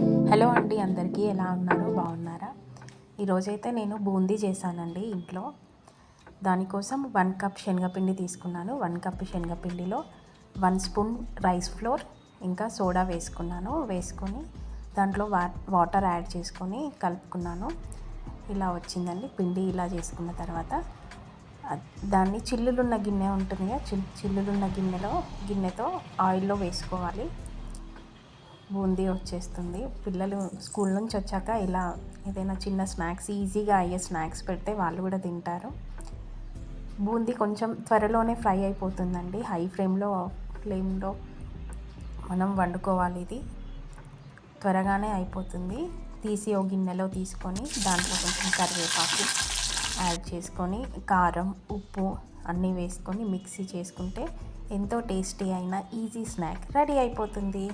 Hello అండి, అందరికీ ఎలా ఉన్నారు? బాగున్నారా? ఈరోజైతే నేను బూందీ చేశానండి ఇంట్లో. దానికోసం 1 కప్ శనగపిండి తీసుకున్నాను. 1 కప్ శనగపిండిలో 1 స్పూన్ రైస్ ఫ్లోర్ ఇంకా సోడా వేసుకొని దాంట్లో వాటర్ యాడ్ చేసుకొని కలుపుకున్నాను. ఇలా వచ్చిందండి పిండి. ఇలా చేసుకున్న తర్వాత దాన్ని చిల్లులున్న గిన్నె ఉంటుంది కదా, చిల్లులున్న గిన్నెతో ఆయిల్లో వేసుకోవాలి. బూందీ వచ్చేస్తుంది. పిల్లలు స్కూల్ నుంచి వచ్చాక ఇలా ఏదైనా చిన్న స్నాక్స్, ఈజీగా అయ్యే స్నాక్స్ పెడితే వాళ్ళు కూడా తింటారు. బూందీ కొంచెం త్వరలోనే ఫ్రై అయిపోతుందండి. హై ఫ్లేమ్లో మనం వండుకోవాలి. ఇది త్వరగానే అయిపోతుంది. తీసి ఒక గిన్నెలో తీసుకొని దాంట్లో కొంచెం కరివేపాకు యాడ్ చేసుకొని కారం, ఉప్పు అన్నీ వేసుకొని మిక్సీ చేసుకుంటే ఎంతో టేస్టీ అయిన ఈజీ స్నాక్ రెడీ అయిపోతుంది.